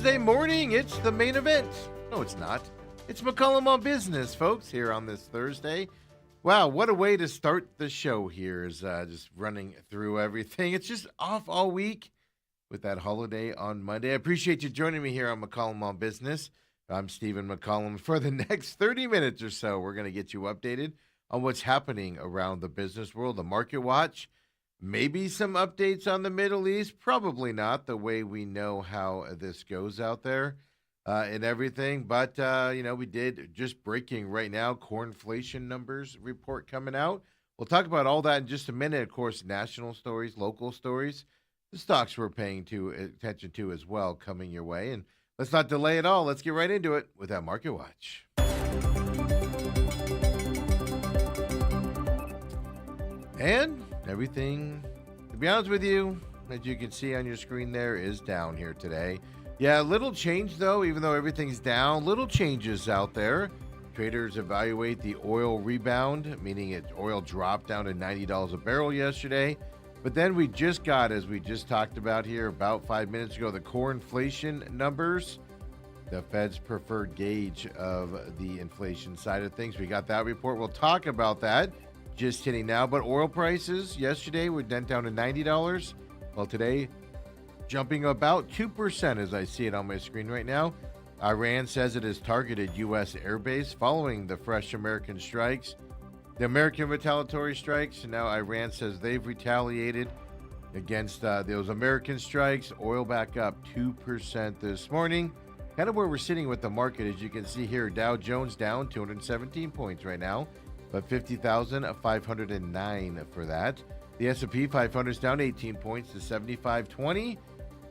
Thursday morning. It's the main event. No, it's not. It's McCollum on Business, folks, here on this Thursday. Wow, what a way to start the show here is just running through everything. It's just off all week with that holiday on Monday. I appreciate you joining me here on McCollum on Business. I'm Stephen McCollum. For the next 30 minutes or so, we're going to get you updated on what's happening around the business world, the market watch. Maybe some updates on the Middle East. Probably not the way we know how this goes out there and everything. But, we did just breaking right now, core inflation numbers report coming out. We'll talk about all that in just a minute. Of course, national stories, local stories, the stocks we're paying attention to as well coming your way. And let's not delay it all. Let's get right into it with that Market Watch. And everything, to be honest with you, as you can see on your screen there, is down here today. Yeah, little change though, even though everything's down, little changes out there. Traders evaluate the oil rebound, meaning oil dropped down to $90 a barrel yesterday. But then we just got, as we just talked about here about 5 minutes ago, the core inflation numbers, the Fed's preferred gauge of the inflation side of things. We got that report. We'll talk about that. Just hitting now, but oil prices yesterday were down to $90. Well, today, jumping about 2% as I see it on my screen right now. Iran says it has targeted U.S. airbase following the fresh American strikes. The American retaliatory strikes, and now Iran says they've retaliated against those American strikes. Oil back up 2% this morning. Kind of where we're sitting with the market, as you can see here. Dow Jones down 217 points right now, but 50,509 for that. The S&P 500 is down 18 points to 7520.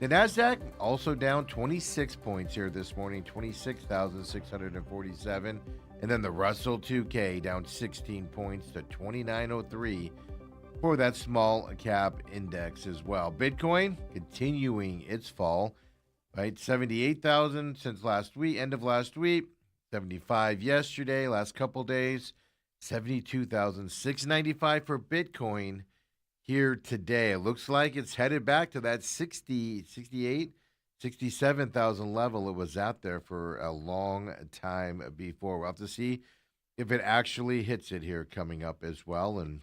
The NASDAQ also down 26 points here this morning, 26,647. And then the Russell 2K down 16 points to 2903 for that small cap index as well. Bitcoin continuing its fall, right? 78,000 since last week, end of last week, 75 yesterday, last couple days. 72,695 for Bitcoin here today. It looks like it's headed back to that 60, 68, 67,000 level it was out there for a long time before. We'll have to see if it actually hits it here coming up as well. And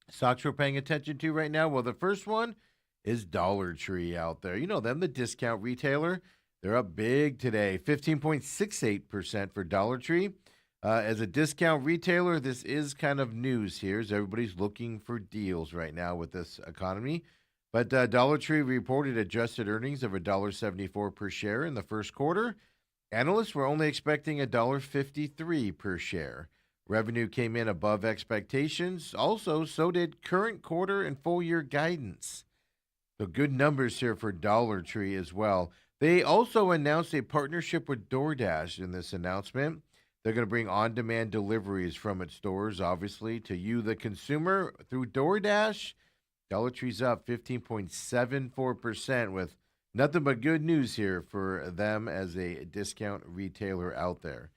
stocks we're paying attention to right now, well, the first one is Dollar Tree out there. You know them, the discount retailer. They're up big today, 15.68% for Dollar Tree. As a discount retailer, this is kind of news here, as everybody's looking for deals right now with this economy. But Dollar Tree reported adjusted earnings of $1.74 per share in the first quarter. Analysts were only expecting $1.53 per share. Revenue came in above expectations. Also, so did current quarter and full year guidance. So good numbers here for Dollar Tree as well. They also announced a partnership with DoorDash in this announcement. They're going to bring on-demand deliveries from its stores, obviously, to you, the consumer, through DoorDash. Dollar Tree's up 15.74% with nothing but good news here for them as a discount retailer out there.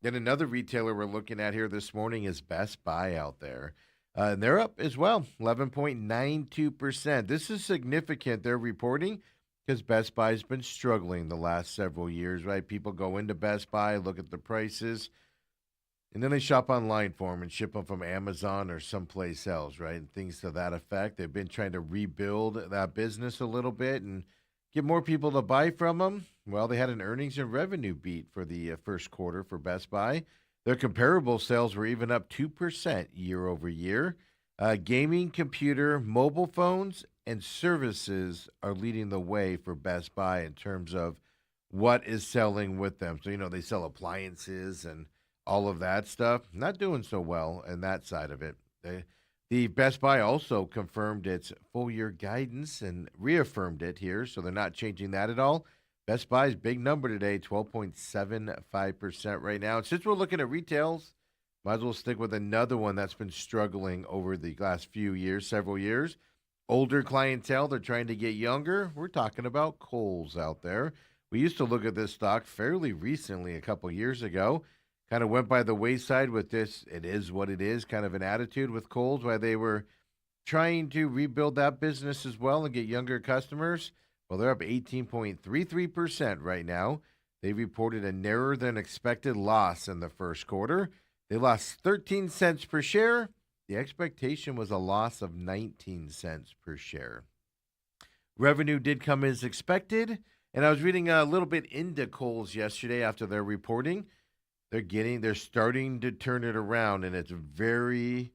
Then another retailer we're looking at here this morning is Best Buy out there. And they're up as well, 11.92%. This is significant, they're reporting, because Best Buy's been struggling the last several years, right? People go into Best Buy, look at the prices, and then they shop online for them and ship them from Amazon or someplace else, right? And things to that effect. They've been trying to rebuild that business a little bit and get more people to buy from them. Well, they had an earnings and revenue beat for the first quarter for Best Buy. Their comparable sales were even up 2% year over year. Gaming, computer, mobile phones, and services are leading the way for Best Buy in terms of what is selling with them. So, they sell appliances and all of that stuff. Not doing so well in that side of it. The Best Buy also confirmed its full-year guidance and reaffirmed it here, so they're not changing that at all. Best Buy's big number today, 12.75% right now. And since we're looking at retails, might as well stick with another one that's been struggling over the last few years, several years. Older clientele, they're trying to get younger. We're talking about Kohl's out there. We used to look at this stock fairly recently, a couple years ago. Kind of went by the wayside with this, it is what it is, kind of an attitude with Kohl's, why they were trying to rebuild that business as well and get younger customers. Well, they're up 18.33% right now. They reported a narrower than expected loss in the first quarter. They lost 13 cents per share. The expectation was a loss of 19 cents per share. Revenue did come as expected. And I was reading a little bit into Kohl's yesterday after their reporting. They're starting to turn it around, and it's a very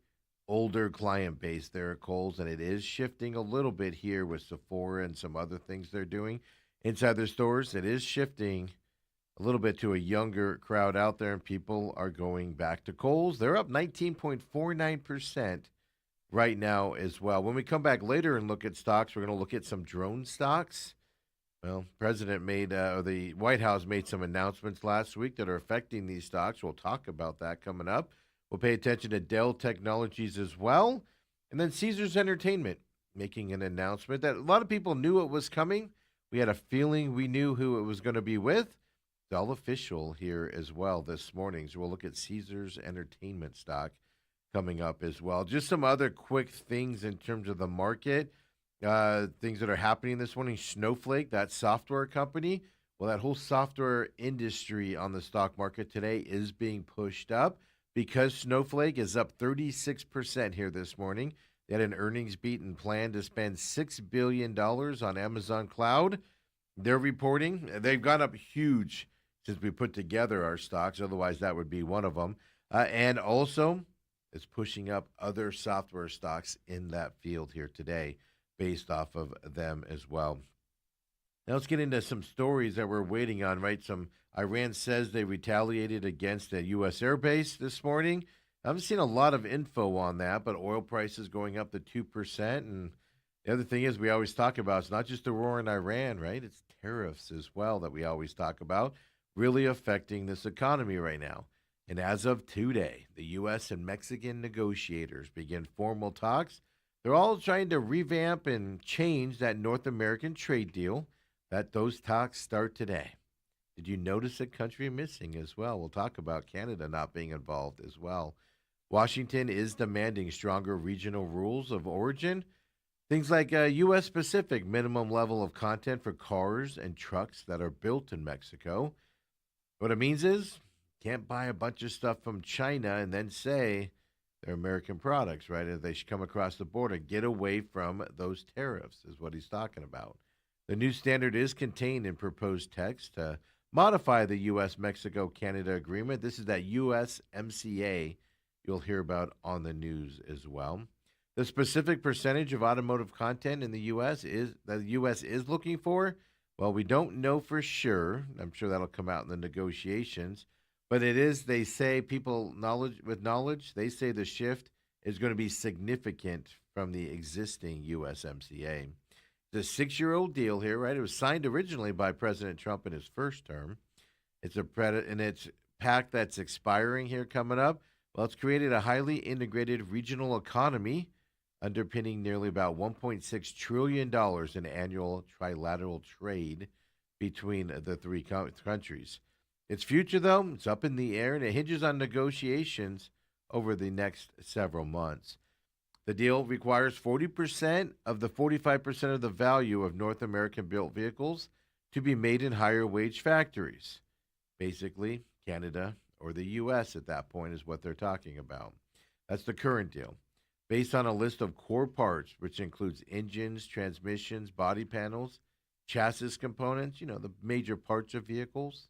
older client base there at Kohl's, and it is shifting a little bit here with Sephora and some other things they're doing inside their stores. It is shifting a little bit to a younger crowd out there, and people are going back to Kohl's. They're up 19.49% right now as well. When we come back later and look at stocks, we're going to look at some drone stocks. Well, the White House made some announcements last week that are affecting these stocks. We'll talk about that coming up. We'll pay attention to Dell Technologies as well. And then Caesars Entertainment making an announcement that a lot of people knew it was coming. We had a feeling we knew who it was going to be with. It's all official here as well this morning. So we'll look at Caesars Entertainment stock coming up as well. Just some other quick things in terms of the market. Things that are happening this morning. Snowflake, that software company. Well, that whole software industry on the stock market today is being pushed up because Snowflake is up 36% here this morning. They had an earnings beat and plan to spend $6 billion on Amazon Cloud. They're reporting they've gone up huge since we put together our stocks. Otherwise, that would be one of them. And also, it's pushing up other software stocks in that field here today, based off of them as well. Now let's get into some stories that we're waiting on, right? Iran says they retaliated against a U.S. airbase this morning. I haven't seen a lot of info on that, but oil prices going up to 2%. And the other thing is we always talk about, it's not just the war in Iran, right? It's tariffs as well that we always talk about, really affecting this economy right now. And as of today, the U.S. and Mexican negotiators begin formal talks. They're all trying to revamp and change that North American trade deal. Those talks start today. Did you notice a country missing as well? We'll talk about Canada not being involved as well. Washington is demanding stronger regional rules of origin. Things like a U.S. specific minimum level of content for cars and trucks that are built in Mexico. What it means is can't buy a bunch of stuff from China and then say they're American products, right? If they should come across the border, get away from those tariffs is what he's talking about. The new standard is contained in proposed text to modify the U.S.-Mexico-Canada agreement. This is that USMCA you'll hear about on the news as well. The specific percentage of automotive content in the U.S. is looking for, well, we don't know for sure. I'm sure that'll come out in the negotiations. But it is, they say, knowledge, they say the shift is going to be significant from the existing USMCA. It's a 6-year-old deal here, right? It was signed originally by President Trump in his first term. It's a pact that's expiring here coming up. Well, it's created a highly integrated regional economy underpinning nearly about $1.6 trillion in annual trilateral trade between the three countries. Its future, though, it's up in the air, and it hinges on negotiations over the next several months. The deal requires 40% of the 45% of the value of North American-built vehicles to be made in higher-wage factories. Basically, Canada or the U.S. at that point is what they're talking about. That's the current deal. Based on a list of core parts, which includes engines, transmissions, body panels, chassis components, the major parts of vehicles.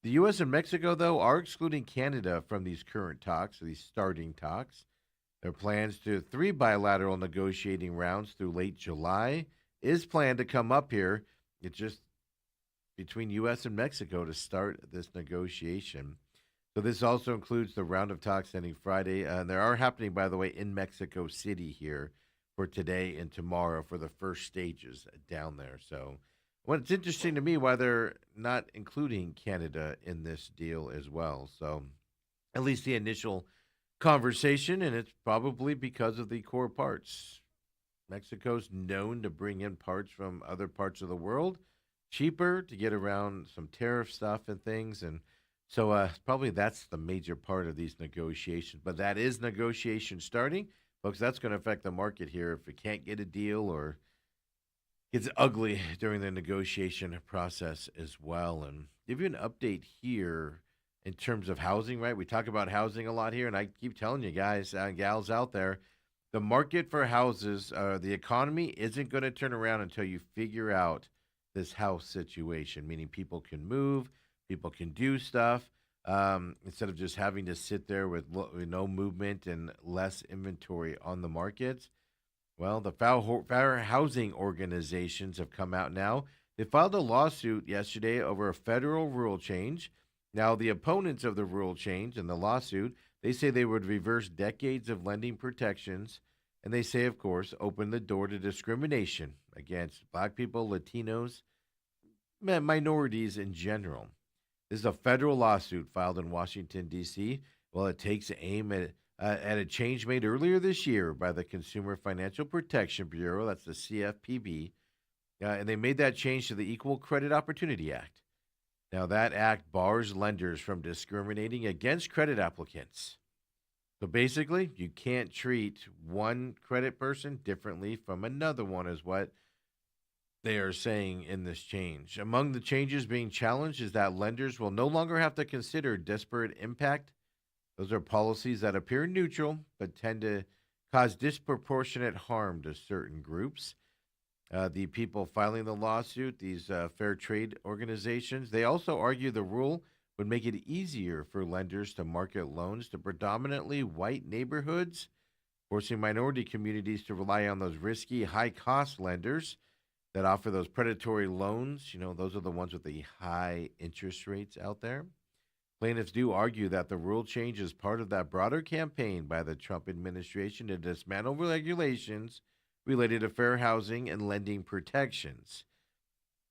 The U.S. and Mexico, though, are excluding Canada from these current talks, these starting talks. Their plans to 3 bilateral negotiating rounds through late July is planned to come up here. It's just between U.S. and Mexico to start this negotiation. So this also includes the round of talks ending Friday. And they are happening, by the way, in Mexico City here for today and tomorrow for the first stages down there. So it's interesting to me why they're not including Canada in this deal as well. So at least the initial conversation, and it's probably because of the core parts. Mexico's known to bring in parts from other parts of the world cheaper to get around some tariff stuff and things. And so probably that's the major part of these negotiations. But that is negotiation starting. Folks, that's going to affect the market here. If we can't get a deal or gets ugly during the negotiation process as well. And give you an update here in terms of housing, right? We talk about housing a lot here, and I keep telling you guys and gals out there, the market for houses, the economy isn't going to turn around until you figure out this house situation, meaning people can move, people can do stuff. Instead of just having to sit there with no movement and less inventory on the markets, well, the fair housing organizations have come out now. They filed a lawsuit yesterday over a federal rule change. Now, the opponents of the rule change and the lawsuit, they say they would reverse decades of lending protections, and they say, of course, open the door to discrimination against black people, Latinos, minorities in general. This is a federal lawsuit filed in Washington, D.C. Well, it takes aim at a change made earlier this year by the Consumer Financial Protection Bureau, that's the CFPB, and they made that change to the Equal Credit Opportunity Act. Now, that act bars lenders from discriminating against credit applicants. So basically, you can't treat one credit person differently from another one, is what they are saying in this change. Among the changes being challenged is that lenders will no longer have to consider disparate impact. Those are policies that appear neutral but tend to cause disproportionate harm to certain groups. The people filing the lawsuit, these fair trade organizations, they also argue the rule would make it easier for lenders to market loans to predominantly white neighborhoods, forcing minority communities to rely on those risky, high cost lenders that offer those predatory loans. You know, those are the ones with the high interest rates out there. Plaintiffs do argue that the rule change is part of that broader campaign by the Trump administration to dismantle regulations related to fair housing and lending protections.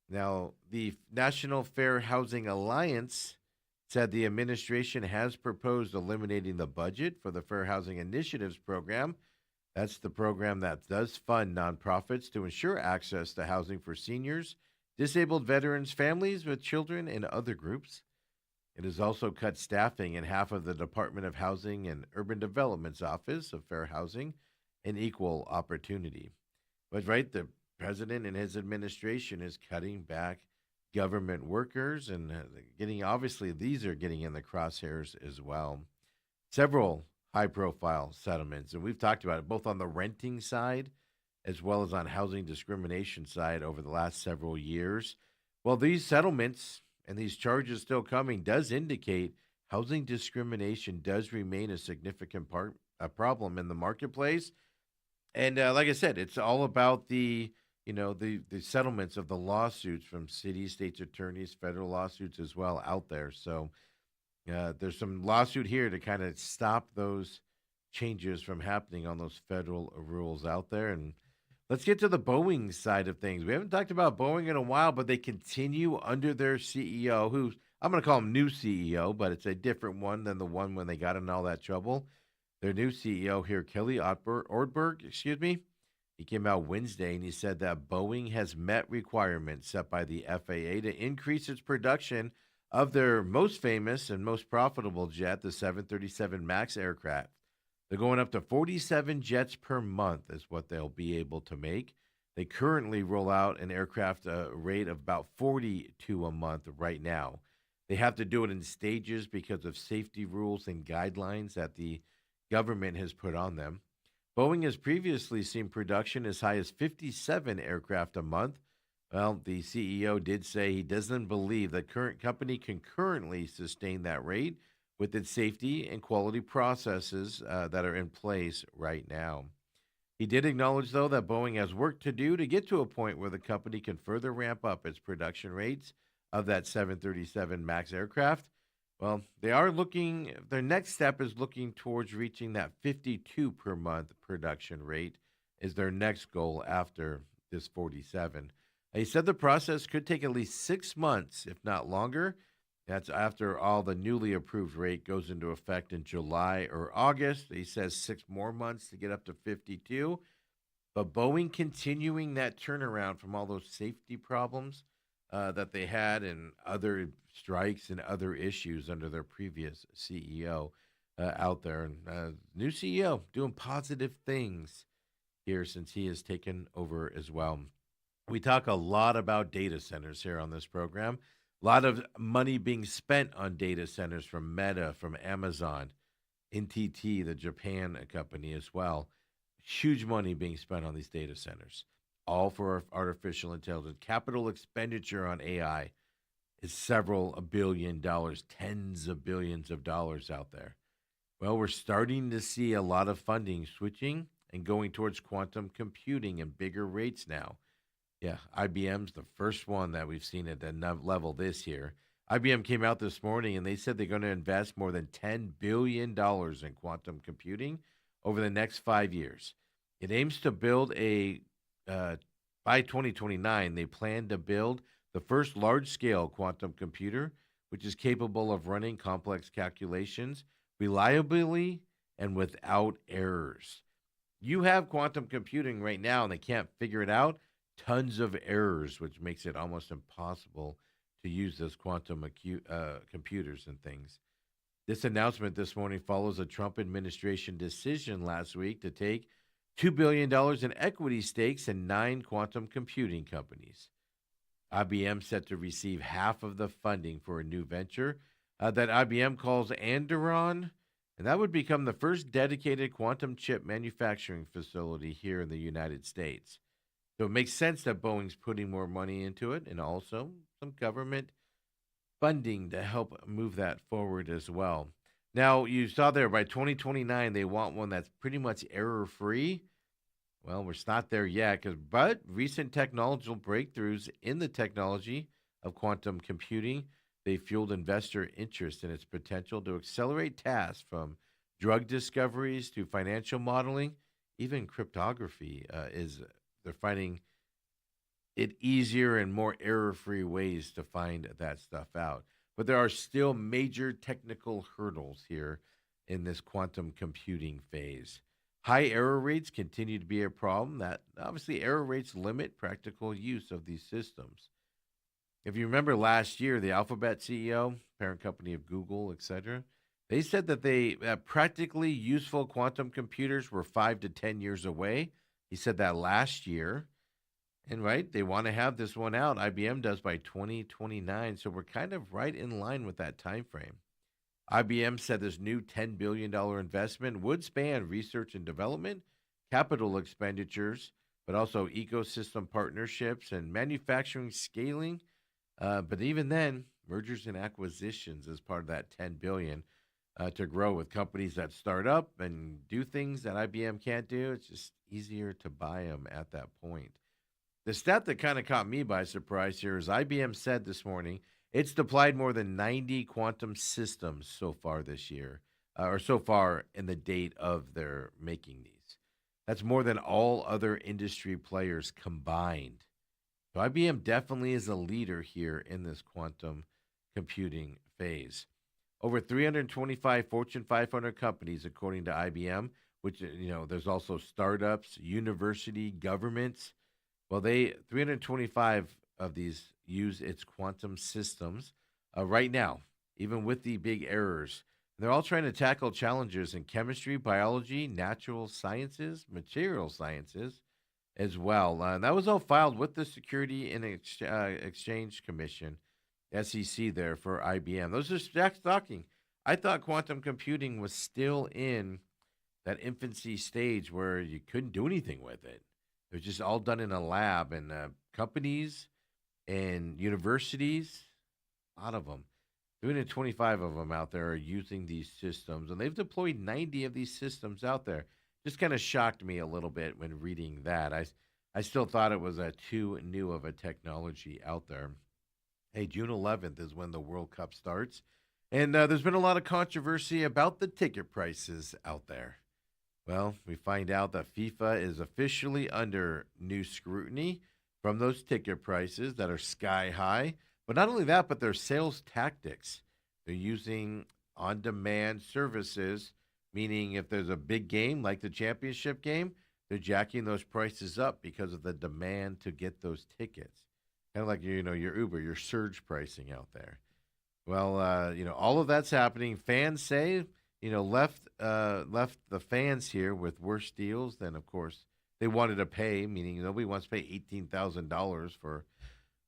Now, the National Fair Housing Alliance said the administration has proposed eliminating the budget for the Fair Housing Initiatives program. That's the program that does fund nonprofits to ensure access to housing for seniors, disabled veterans, families with children, and other groups. It has also cut staffing in half of the Department of Housing and Urban Development's Office of Fair Housing and Equal Opportunity. But right, the president and his administration is cutting back government workers and getting, obviously, these are getting in the crosshairs as well. Several high profile settlements, and we've talked about it both on the renting side as well as on housing discrimination side over the last several years. Well, these settlements and these charges still coming does indicate housing discrimination does remain a significant a problem in the marketplace. And like I said, it's all about the settlements of the lawsuits from cities, states, attorneys, federal lawsuits as well out there. So there's some lawsuit here to kind of stop those changes from happening on those federal rules out there. And let's get to the Boeing side of things. We haven't talked about Boeing in a while, but they continue under their CEO, who I'm going to call him new CEO, but it's a different one than the one when they got in all that trouble. Their new CEO here, Kelly Ortberg, he came out Wednesday and he said that Boeing has met requirements set by the FAA to increase its production of their most famous and most profitable jet, the 737 MAX aircraft. They're going up to 47 jets per month is what they'll be able to make. They currently roll out an aircraft rate of about 42 a month right now. They have to do it in stages because of safety rules and guidelines that the government has put on them. Boeing has previously seen production as high as 57 aircraft a month. Well, the CEO did say he doesn't believe the current company can currently sustain that rate with its safety and quality processes that are in place right now. He did acknowledge, though, that Boeing has work to do to get to a point where the company can further ramp up its production rates of that 737 MAX aircraft. Well, they are looking, their next step is looking towards reaching that 52 per month production rate is their next goal after this 47. He said the process could take at least 6 months, if not longer. That's after all the newly approved rate goes into effect in July or August. He says 6 more months to get up to 52. But Boeing continuing that turnaround from all those safety problems that they had and other strikes and other issues under their previous CEO out there. And new CEO doing positive things here since he has taken over as well. We talk a lot about data centers here on this program. A lot of money being spent on data centers from Meta, from Amazon, NTT, the Japan company as well. Huge money being spent on these data centers, all for artificial intelligence. Capital expenditure on AI is several billion dollars, tens of billions of dollars out there. Well, we're starting to see a lot of funding switching and going towards quantum computing and bigger rates now. Yeah, IBM's the first one that we've seen at that level this year. IBM came out this morning and they said they're going to invest more than $10 billion in quantum computing over the next 5 years. It aims to build uh, by 2029, they plan to build the first large scale quantum computer, which is capable of running complex calculations reliably and without errors. You have quantum computing right now and they can't figure it out, tons of errors, which makes it almost impossible to use those quantum computers and things. This announcement this morning follows a Trump administration decision last week to take $2 billion in equity stakes in 9 quantum computing companies. IBM set to receive half of the funding for a new venture that IBM calls Andron, and that would become the first dedicated quantum chip manufacturing facility here in the United States. So it makes sense that Boeing's putting more money into it and also some government funding to help move that forward as well. Now, you saw there by 2029, they want one that's pretty much error free. Well, we're not there yet, but recent technological breakthroughs in the technology of quantum computing, they fueled investor interest in its potential to accelerate tasks from drug discoveries to financial modeling, even cryptography is they're finding it easier and more error-free ways to find that stuff out. But there are still major technical hurdles here in this quantum computing phase. High error rates continue to be a problem. That obviously error rates limit practical use of these systems. If you remember last year, the Alphabet CEO, parent company of Google, etc., they said that they practically useful quantum computers were 5 to 10 years away. He said that last year. And right, they want to have this one out. IBM does by 2029. So we're kind of right in line with that time frame. IBM said this new $10 billion investment would span research and development, capital expenditures, but also ecosystem partnerships and manufacturing scaling. But even then, mergers and acquisitions as part of that $10 billion to grow with companies that start up and do things that IBM can't do. It's just easier to buy them at that point. The stat that kind of caught me by surprise here is IBM said this morning it's deployed more than 90 quantum systems so far this year, or so far in the date of their making these. That's more than all other industry players combined. So IBM definitely is a leader here in this quantum computing phase. Over 325 Fortune 500 companies, according to IBM, which, there's also startups, university, governments. Well, 325 of these use its quantum systems right now, even with the big errors. And they're all trying to tackle challenges in chemistry, biology, natural sciences, material sciences as well. And that was all filed with the Security and Exchange Commission, SEC, there for IBM. Those are shocking. I thought quantum computing was still in that infancy stage where you couldn't do anything with it. It was just all done in a lab, and companies and universities, a lot of them, 325 of them out there are using these systems, and they've deployed 90 of these systems out there. Just kind of shocked me a little bit when reading that. I still thought it was too new of a technology out there. Hey, June 11th is when the World Cup starts, and there's been a lot of controversy about the ticket prices out there. Well, we find out that FIFA is officially under new scrutiny from those ticket prices that are sky high. But not only that, but their sales tactics. They're using on demand services, meaning if there's a big game like the championship game, they're jacking those prices up because of the demand to get those tickets. Kind of like your Uber, your surge pricing out there. Well, all of that's happening. Fans say left the fans here with worse deals than, of course, they wanted to pay, meaning nobody wants to pay $18,000 for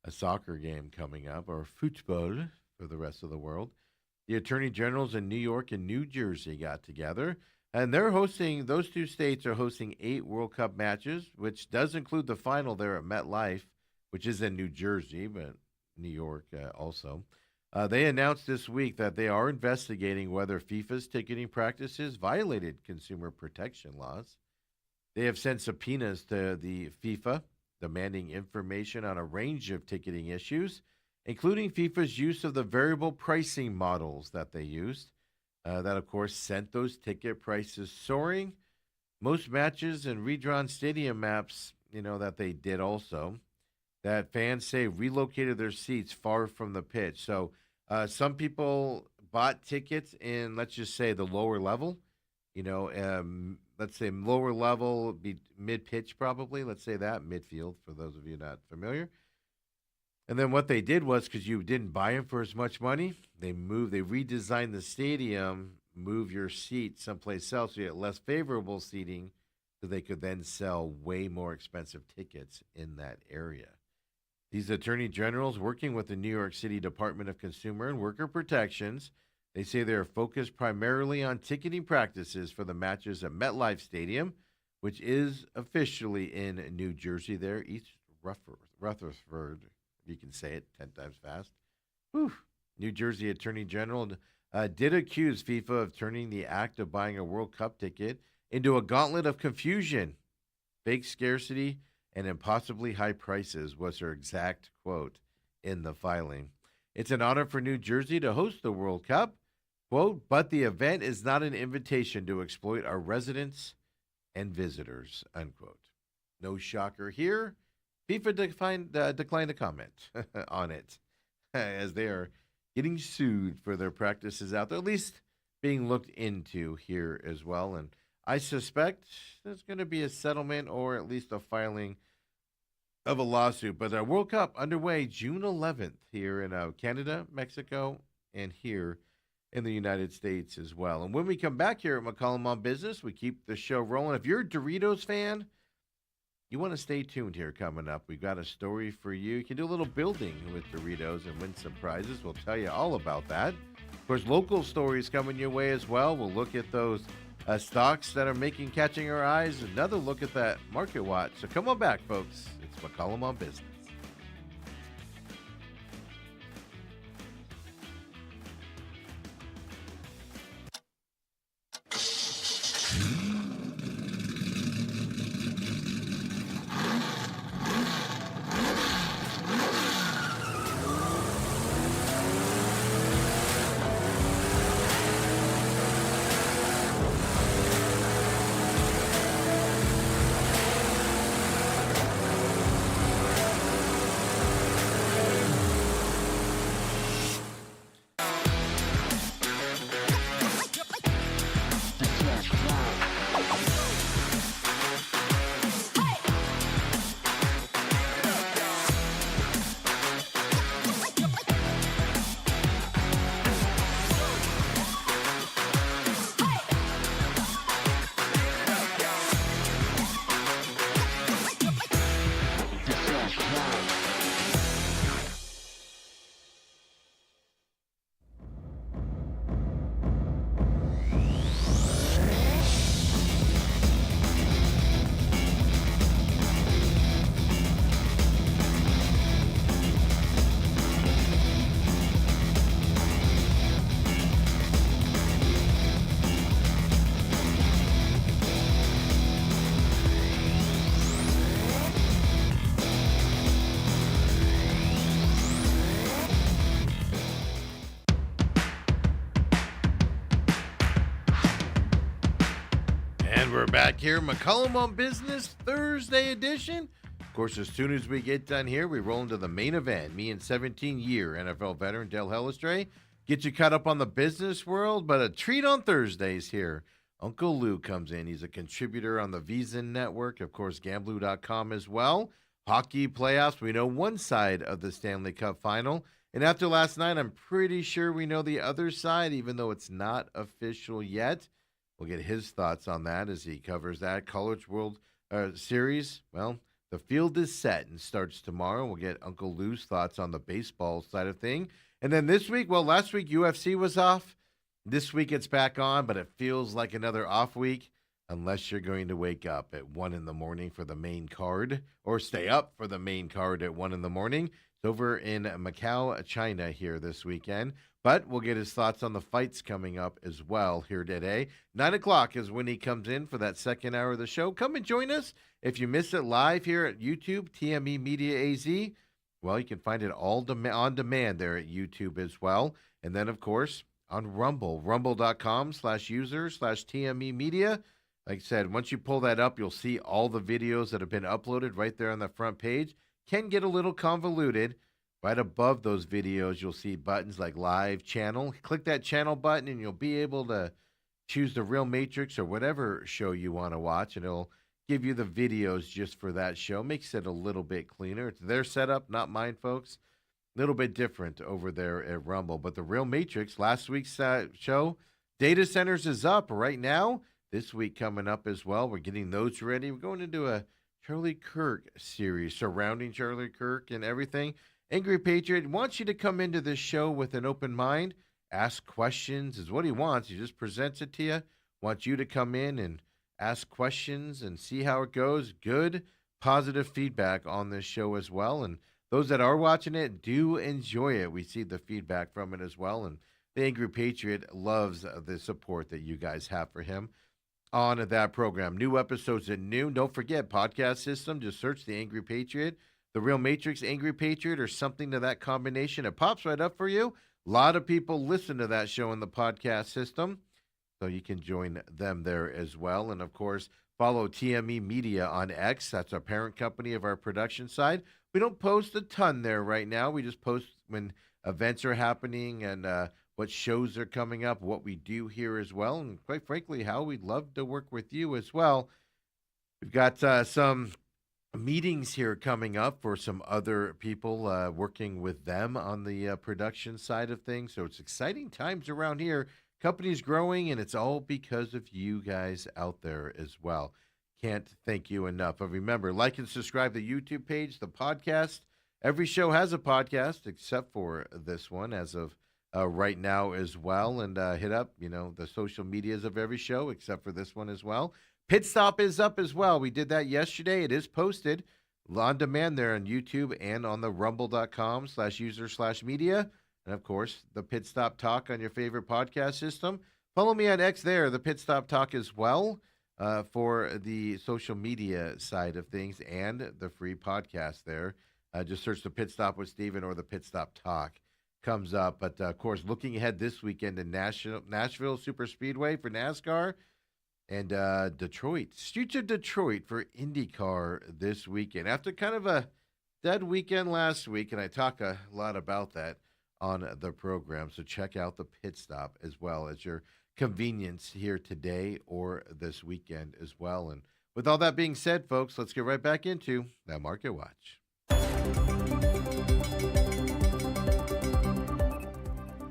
a soccer game coming up or football for the rest of the world. The attorney generals in New York and New Jersey got together, and they're hosting, those two states are hosting 8 World Cup matches, which does include the final there at MetLife, which is in New Jersey, but New York also. They announced this week that they are investigating whether FIFA's ticketing practices violated consumer protection laws. They have sent subpoenas to the FIFA demanding information on a range of ticketing issues, including FIFA's use of the variable pricing models that they used. That, of course, sent those ticket prices soaring. Most matches and redrawn stadium maps, that they did also, that fans say relocated their seats far from the pitch. So some people bought tickets in, let's just say, the lower level. Let's say lower level, be mid pitch probably. Let's say that midfield for those of you not familiar. And then what they did was, because you didn't buy them for as much money, they redesigned the stadium, move your seat someplace else, so you get less favorable seating, so they could then sell way more expensive tickets in that area. These attorney generals, working with the New York City Department of Consumer and Worker Protections, they say they are focused primarily on ticketing practices for the matches at MetLife Stadium, which is officially in New Jersey there, East Rutherford. You can say it 10 times fast. Whew. New Jersey Attorney General did accuse FIFA of turning the act of buying a World Cup ticket into a gauntlet of confusion, fake scarcity, and impossibly high prices, was her exact quote in the filing. It's an honor for New Jersey to host the World Cup, quote, but the event is not an invitation to exploit our residents and visitors, unquote. No shocker here. FIFA declined to comment on it, as they are getting sued for their practices out there, at least being looked into here as well. And I suspect there's going to be a settlement or at least a filing of a lawsuit. But the World Cup underway June 11th here in Canada, Mexico, and here in the United States as well. And when we come back here at McCollum on Business, we keep the show rolling. If you're a Doritos fan, you want to stay tuned here coming up. We've got a story for you. You can do a little building with Doritos and win some prizes. We'll tell you all about that. Of course, local stories coming your way as well. We'll look at those stocks that are catching our eyes. Another look at that market watch. So come on back, folks. It's McCollum on Business. We're back here, McCollum on Business, Thursday edition. Of course, as soon as we get done here, we roll into the main event. Me and 17-year NFL veteran Dale Hellestrae get you caught up on the business world, but a treat on Thursdays here. Uncle Lou comes in. He's a contributor on the VSiN Network, of course, Gamblu.com as well. Hockey playoffs, we know one side of the Stanley Cup final. And after last night, I'm pretty sure we know the other side, even though it's not official yet. We'll get his thoughts on that as he covers that. College World series, well, the field is set and starts tomorrow. We'll get Uncle Lou's thoughts on the baseball side of thing. And then this week, well, last week UFC was off. This week it's back on, but it feels like another off week unless you're going to wake up at 1 in the morning for the main card or stay up for the main card at 1 in the morning. It's over in Macau, China here this weekend. But we'll get his thoughts on the fights coming up as well here today. 9 o'clock is when he comes in for that second hour of the show. Come and join us. If you miss it live here at YouTube, TME Media AZ, well, you can find it all on demand there at YouTube as well. And then, of course, on Rumble, rumble.com/user/TME Media. Like I said, once you pull that up, you'll see all the videos that have been uploaded right there on the front page. Can get a little convoluted. Right above those videos, you'll see buttons like Live Channel. Click that channel button, and you'll be able to choose the Real Matrix or whatever show you want to watch, and it'll give you the videos just for that show. Makes it a little bit cleaner. It's their setup, not mine, folks. A little bit different over there at Rumble. But the Real Matrix, last week's show, Data Centers is up right now. This week coming up as well. We're getting those ready. We're going into a Charlie Kirk series surrounding Charlie Kirk and everything. Angry Patriot wants you to come into this show with an open mind, ask questions is what he wants. He just presents it to you. Wants you to come in and ask questions and see how it goes. Good, positive feedback on this show as well. And those that are watching it do enjoy it. We see the feedback from it as well. And the Angry Patriot loves the support that you guys have for him on that program. New episodes at noon. Don't forget, podcast system. Just search the Angry Patriot, the Real Matrix, Angry Patriot, or something to that combination. It pops right up for you. A lot of people listen to that show in the podcast system, so you can join them there as well. And, of course, follow TME Media on X. That's our parent company of our production side. We don't post a ton there right now. We just post when events are happening and what shows are coming up, what we do here as well, and quite frankly, how we'd love to work with you as well. We've got some meetings here coming up for some other people, working with them on the production side of things. So it's exciting times around here. Company's growing, and it's all because of you guys out there as well. Can't thank you enough. But remember, like and subscribe to the YouTube page, the podcast. Every show has a podcast except for this one as of right now as well. And hit up, the social medias of every show except for this one as well. Pit Stop is up as well. We did that yesterday. It is posted on demand there on YouTube and on the rumble.com/user/media. And, of course, the Pit Stop Talk on your favorite podcast system. Follow me on X there, the Pit Stop Talk as well, for the social media side of things and the free podcast there. Just search the Pit Stop with Steven or the Pit Stop Talk comes up. But, of course, looking ahead this weekend in Nashville Super Speedway for NASCAR and Detroit, Streets of Detroit for IndyCar this weekend. After kind of a dead weekend last week, and I talk a lot about that on the program. So check out the Pit Stop as well as your convenience here today or this weekend as well. And with all that being said, folks, let's get right back into that Market Watch.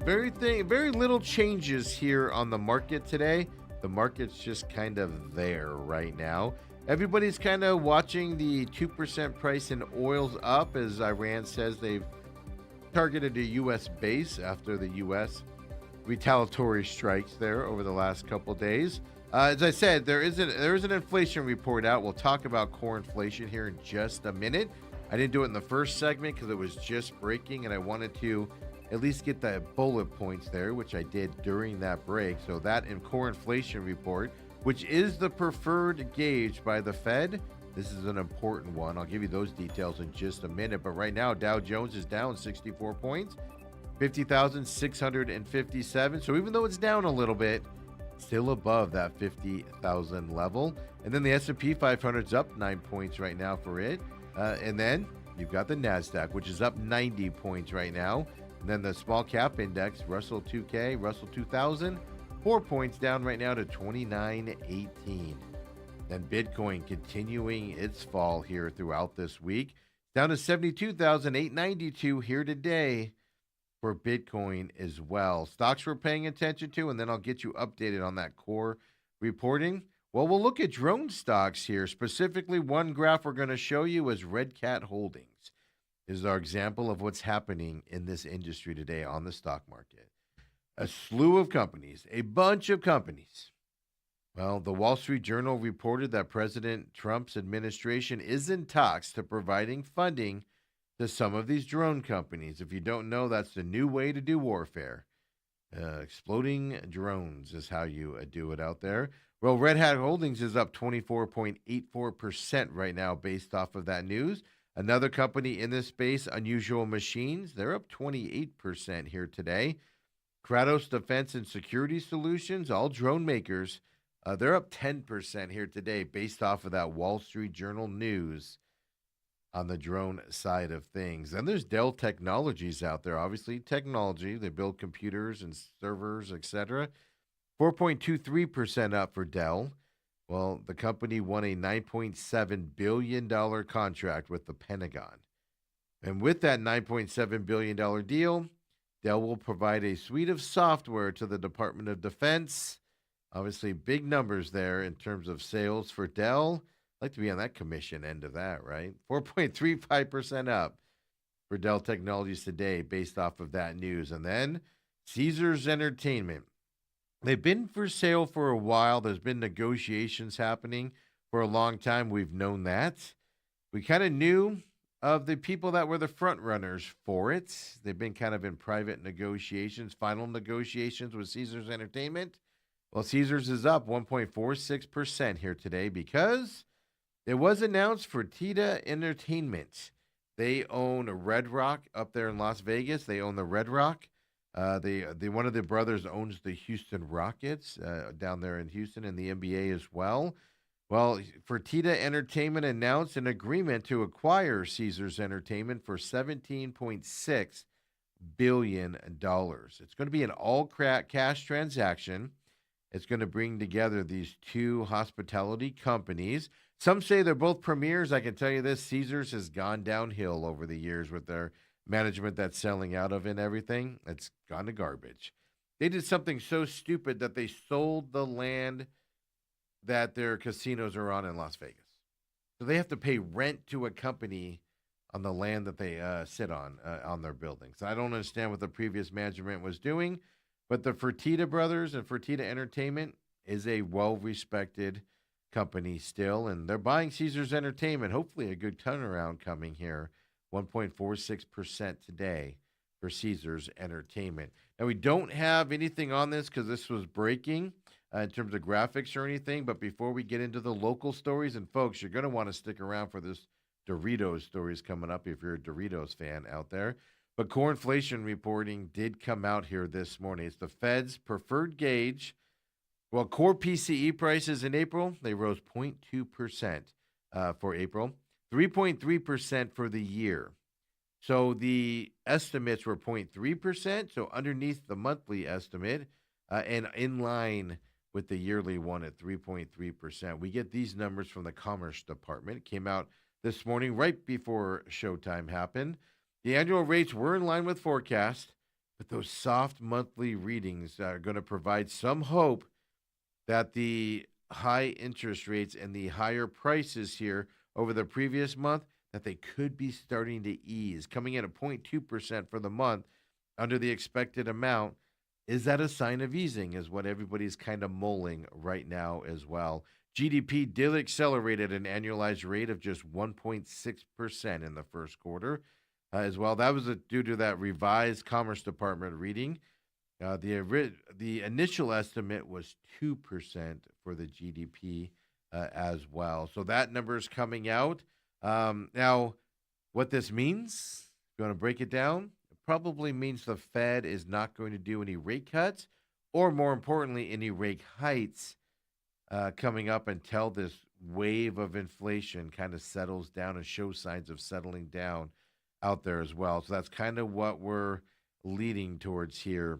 Very little changes here on the market today. The market's just kind of there right now. Everybody's kind of watching the 2% price in oils up as Iran says they've targeted a U.S. base after the U.S. retaliatory strikes there over the last couple days. As I said, there is an inflation report out. We'll talk about core inflation here in just a minute. I didn't do it in the first segment because it was just breaking, and I wanted to at least get the bullet points there, which I did during that break. So that and core inflation report, which is the preferred gauge by the Fed. This is an important one. I'll give you those details in just a minute. But right now, Dow Jones is down 64 points, 50,657. So even though it's down a little bit, still above that 50,000 level. And then the S&P 500 is up 9 points right now for it. And then you've got the NASDAQ, which is up 90 points right now. And then the small cap index, Russell 2K, Russell 2000, 4 points down right now to 2918. Then Bitcoin continuing its fall here throughout this week, down to 72,892 here today for Bitcoin as well. Stocks we're paying attention to, and then I'll get you updated on that core reporting. Well, we'll look at drone stocks here. Specifically, one graph we're going to show you is Red Cat Holdings. This is our example of what's happening in this industry today on the stock market. A slew of companies, a bunch of companies. Well, the Wall Street Journal reported that President Trump's administration is in talks to providing funding to some of these drone companies. If you don't know, that's the new way to do warfare. Exploding drones is how you do it out there. Well, Red Hat Holdings is up 24.84% right now based off of that news. Another company in this space, Unusual Machines, they're up 28% here today. Kratos Defense and Security Solutions, all drone makers, they're up 10% here today based off of that Wall Street Journal news on the drone side of things. And there's Dell Technologies out there. Obviously, technology. They build computers and servers, etc. 4.23% up for Dell. Well, the company won a $9.7 billion contract with the Pentagon. And with that $9.7 billion deal, Dell will provide a suite of software to the Department of Defense. Obviously, big numbers there in terms of sales for Dell. I'd like to be on that commission end of that, right? 4.35% up for Dell Technologies today based off of that news. And then Caesars Entertainment. They've been for sale for a while. There's been negotiations happening for a long time. We've known that. We kind of knew of the people that were the front runners for it. They've been kind of in private negotiations, final negotiations with Caesars Entertainment. Well, Caesars is up 1.46% here today because it was announced Fertitta Entertainment. They own Red Rock up there in Las Vegas. They own the Red Rock. One of the brothers owns the Houston Rockets down there in Houston in the NBA as well. Well, Fertitta Entertainment announced an agreement to acquire Caesars Entertainment for $17.6 billion. It's going to be an all-cash transaction. It's going to bring together these two hospitality companies. Some say they're both premiers. I can tell you this, Caesars has gone downhill over the years with their management that's selling out of and everything. It's gone to garbage. They did something so stupid that they sold the land that their casinos are on in Las Vegas. So they have to pay rent to a company on the land that they sit on their buildings. I don't understand what the previous management was doing, but the Fertitta brothers and Fertitta Entertainment is a well-respected company still, and they're buying Caesars Entertainment. Hopefully a good turnaround coming here. 1.46% today for Caesars Entertainment. Now, we don't have anything on this because this was breaking in terms of graphics or anything, but before we get into the local stories, and folks, you're going to want to stick around for this Doritos stories coming up if you're a Doritos fan out there. But core inflation reporting did come out here this morning. It's the Fed's preferred gauge. Well, core PCE prices in April, they rose 0.2% for April, 3.3% for the year. So the estimates were 0.3%, so underneath the monthly estimate and in line with the yearly one at 3.3%. We get these numbers from the Commerce Department. It came out this morning right before showtime happened. The annual rates were in line with forecast, but those soft monthly readings are going to provide some hope that the high interest rates and the higher prices here over the previous month, that they could be starting to ease. Coming in at 0.2% for the month under the expected amount, is that a sign of easing is what everybody's kind of mulling right now as well. GDP did accelerate at an annualized rate of just 1.6% in the first quarter as well. That was due to that revised Commerce Department reading. The initial estimate was 2% for the GDP as well. So that number is coming out. Now, what this means, if you want to break it down, it probably means the Fed is not going to do any rate cuts or, more importantly, any rate hikes coming up until this wave of inflation kind of settles down and shows signs of settling down out there as well. So that's kind of what we're leading towards here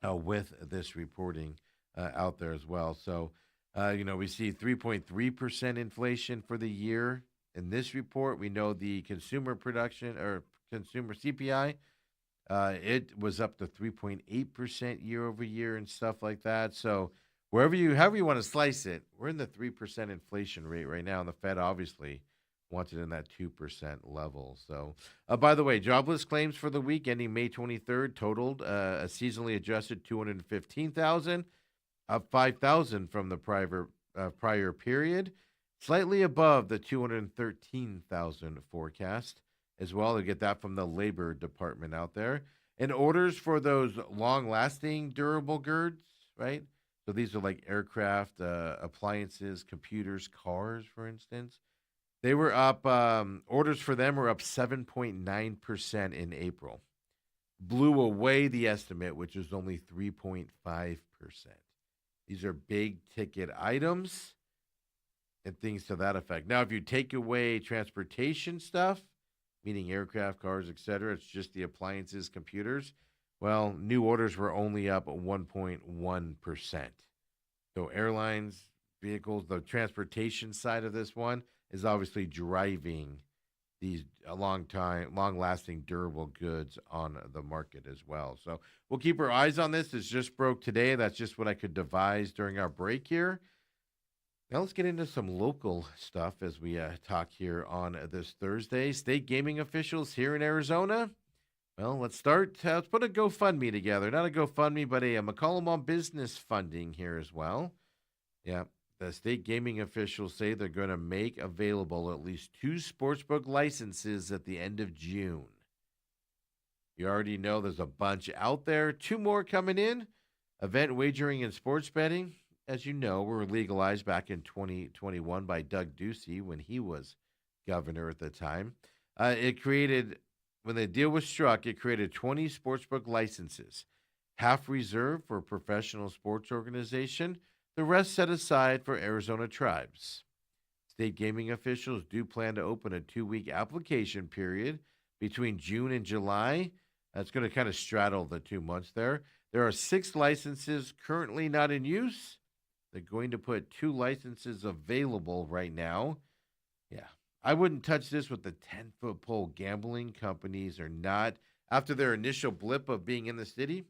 with this reporting out there as well. So, we see 3.3% inflation for the year. In this report, we know the consumer production or consumer CPI, it was up to 3.8% year over year and stuff like that. So however you want to slice it, we're in the 3% inflation rate right now, and the Fed obviously wants it in that 2% level. So, by the way, jobless claims for the week ending May 23rd totaled a seasonally adjusted 215,000, up 5,000 from the prior period, slightly above the 213,000 forecast as well. To get that from the Labor Department out there. And orders for those long-lasting durable goods, right? So these are like aircraft, appliances, computers, cars, for instance. They were up. Orders for them were up 7.9% in April. Blew away the estimate, which was only 3.5%. These are big ticket items and things to that effect. Now, if you take away transportation stuff, meaning aircraft, cars, etc., it's just the appliances, computers. Well, new orders were only up 1.1%. So airlines, vehicles, the transportation side of this one is obviously driving these long lasting, durable goods on the market as well. So we'll keep our eyes on this. It's just broke today. That's just what I could devise during our break here. Now let's get into some local stuff as we talk here on this Thursday. State gaming officials here in Arizona. Well, let's start. Let's put a GoFundMe together. Not a GoFundMe, but a McCollum on business funding here as well. Yeah, the state gaming officials say they're going to make available at least 2 sportsbook licenses at the end of June. You already know there's a bunch out there. 2 more coming in. Event wagering and sports betting, as you know, were legalized back in 2021 by Doug Ducey when he was governor at the time. When the deal was struck, it created 20 sportsbook licenses, half reserved for a professional sports organization, the rest set aside for Arizona tribes. State gaming officials do plan to open a 2-week application period between June and July. That's going to kind of straddle the 2 months there. There are 6 licenses currently not in use. They're going to put 2 licenses available right now. Yeah. I wouldn't touch this with the 10-foot pole. Gambling companies are not, after their initial blip of being in the city.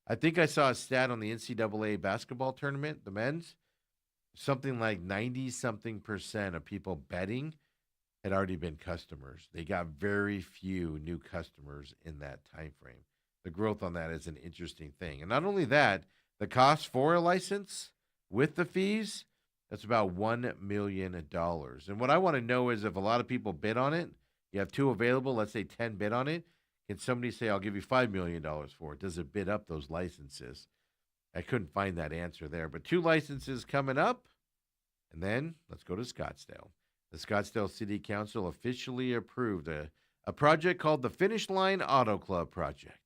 I think I saw a stat on the NCAA basketball tournament, the men's. Something like 90-something% of people betting had already been customers. They got very few new customers in that time frame. The growth on that is an interesting thing. And not only that, the cost for a license with the fees, that's about $1 million. And what I want to know is if a lot of people bid on it, you have 2 available, let's say 10 bid on it, can somebody say, I'll give you $5 million for it? Does it bid up those licenses? I couldn't find that answer there. But 2 licenses coming up. And then let's go to Scottsdale. The Scottsdale City Council officially approved a project called the Finish Line Auto Club Project.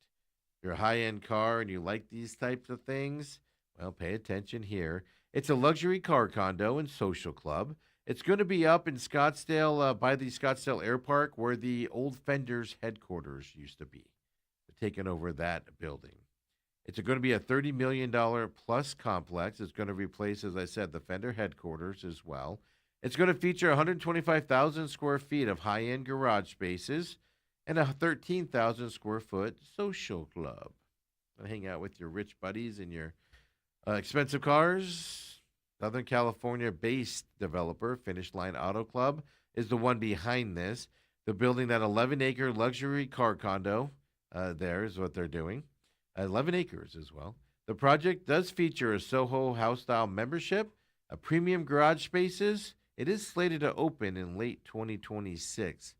If you're a high-end car and you like these types of things, well, pay attention here. It's a luxury car condo and social club. It's going to be up in Scottsdale by the Scottsdale Air Park where the old Fender's headquarters used to be. They're taking over that building. It's going to be a $30 million plus complex. It's going to replace, as I said, the Fender headquarters as well. It's going to feature 125,000 square feet of high-end garage spaces and a 13,000 square foot social club. Hang out with your rich buddies and your expensive cars. Southern California-based developer Finish Line Auto Club is the one behind this. They're building that 11-acre luxury car condo. There is what they're doing. 11 acres as well. The project does feature a Soho House-style membership, a premium garage spaces. It is slated to open in late 2026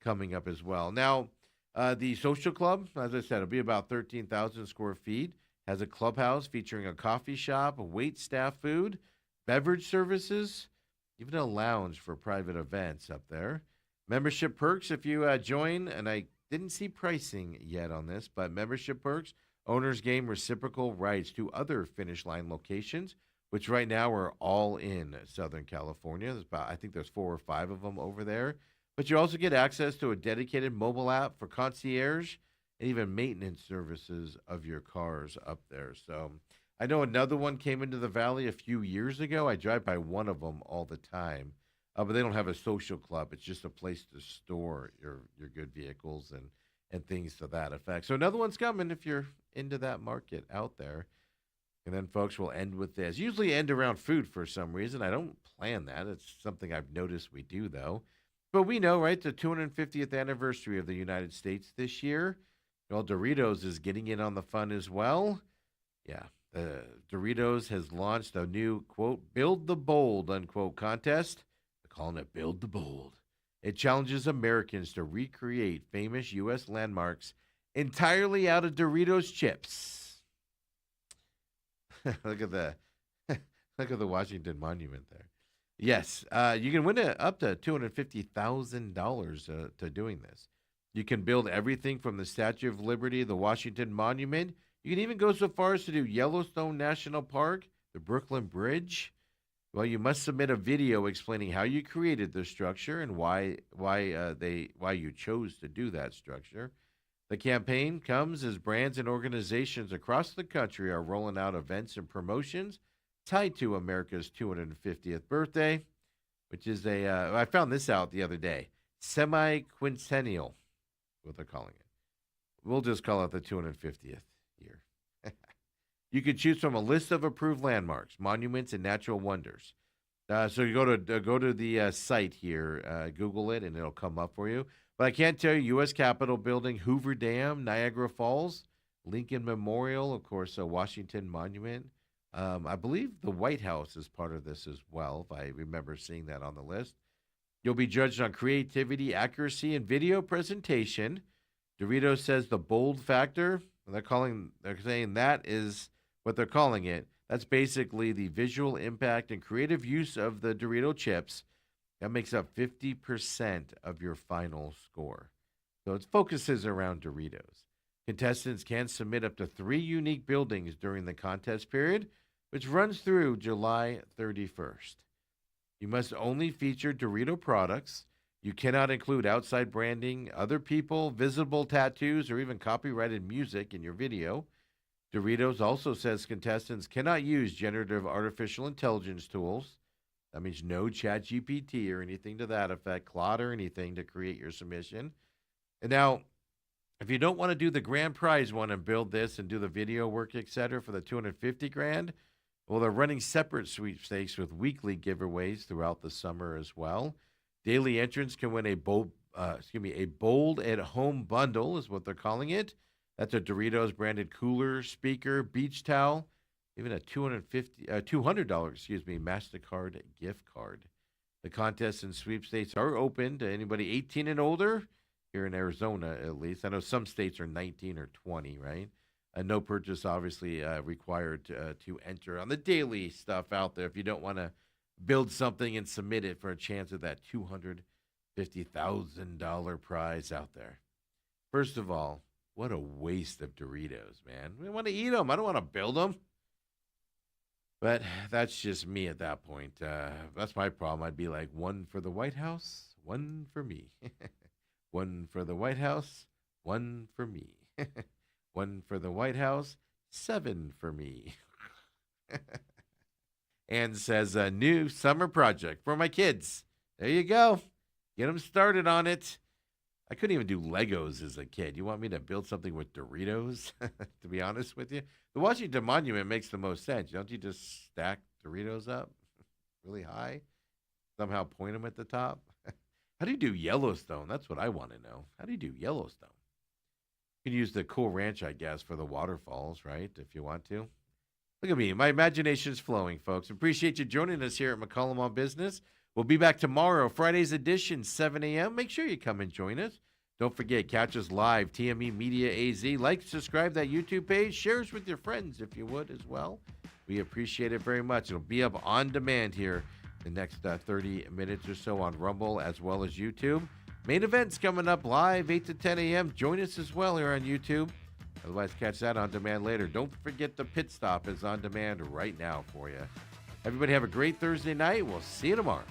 coming up as well. Now, the social club, as I said, it'll be about 13,000 square feet. Has a clubhouse featuring a coffee shop, wait staff food, beverage services, even a lounge for private events up there. Membership perks if you join, and I didn't see pricing yet on this, but membership perks, owners gain reciprocal rights to other Finish Line locations, which right now are all in Southern California. I think there's 4 or 5 of them over there. But you also get access to a dedicated mobile app for concierge and even maintenance services of your cars up there. So I know another one came into the valley a few years ago. I drive by one of them all the time, but they don't have a social club. It's just a place to store your good vehicles and things to that effect. So another one's coming if you're into that market out there. And then, folks, we'll end with this. Usually end around food for some reason. I don't plan that. It's something I've noticed we do, though. But we know, right, the 250th anniversary of the United States this year. Well, Doritos is getting in on the fun as well. Yeah, Doritos has launched a new, quote, Build the Bold, unquote, contest. They're calling it Build the Bold. It challenges Americans to recreate famous U.S. landmarks entirely out of Doritos chips. Look at the look at the Washington Monument there. Yes, you can win up to $250,000 to doing this. You can build everything from the Statue of Liberty, the Washington Monument. You can even go so far as to do Yellowstone National Park, the Brooklyn Bridge. Well, you must submit a video explaining how you created the structure and why you chose to do that structure. The campaign comes as brands and organizations across the country are rolling out events and promotions tied to America's 250th birthday, which is I found this out the other day, semi-quincennial, what they're calling it. We'll just call it the 250th year. You can choose from a list of approved landmarks, monuments, and natural wonders. So you go to the site here, Google it, and it'll come up for you. But I can't tell you, U.S. Capitol Building, Hoover Dam, Niagara Falls, Lincoln Memorial, of course, Washington Monument. I believe the White House is part of this as well, if I remember seeing that on the list. You'll be judged on creativity, accuracy, and video presentation. Doritos says the bold factor, they're saying that is what they're calling it. That's basically the visual impact and creative use of the Dorito chips. That makes up 50% of your final score. So it focuses around Doritos. Contestants can submit up to 3 unique buildings during the contest period, which runs through July 31st. You must only feature Dorito products. You cannot include outside branding, other people, visible tattoos, or even copyrighted music in your video. Doritos also says contestants cannot use generative artificial intelligence tools. That means no ChatGPT or anything to that effect, Claude or anything to create your submission. And now, if you don't want to do the grand prize one and build this and do the video work, etc., for the $250,000, well, they're running separate sweepstakes with weekly giveaways throughout the summer as well. Daily entrants can win a bold at home bundle, is what they're calling it. That's a Doritos branded cooler, speaker, beach towel, even a $200 MasterCard gift card. The contests and sweepstakes are open to anybody 18 and older, here in Arizona at least. I know some states are 19 or 20, right? No purchase obviously required to enter on the daily stuff out there if you don't want to build something and submit it for a chance of that $250,000 prize out there. First of all, what a waste of Doritos, man. We want to eat them. I don't want to build them. But that's just me at that point. That's my problem. I'd be like, 1 for the White House, 1 for me. 1 for the White House, 1 for me. 1 for the White House, 7 for me. And says, a new summer project for my kids. There you go. Get them started on it. I couldn't even do Legos as a kid. You want me to build something with Doritos, to be honest with you? The Washington Monument makes the most sense. Don't you just stack Doritos up really high? Somehow point them at the top? How do you do Yellowstone? That's what I want to know. How do you do Yellowstone? You can use the Cool Ranch, I guess, for the waterfalls, right, if you want to. Look at me. My imagination's flowing, folks. Appreciate you joining us here at McCollum on Business. We'll be back tomorrow, Friday's edition, 7 a.m. Make sure you come and join us. Don't forget, catch us live, TME Media AZ. Like, subscribe that YouTube page. Share us with your friends if you would as well. We appreciate it very much. It'll be up on demand here the next 30 minutes or so on Rumble as well as YouTube. Main events coming up live, 8 to 10 a.m. Join us as well here on YouTube. Otherwise, catch that on demand later. Don't forget the Pit Stop is on demand right now for you. Everybody have a great Thursday night. We'll see you tomorrow.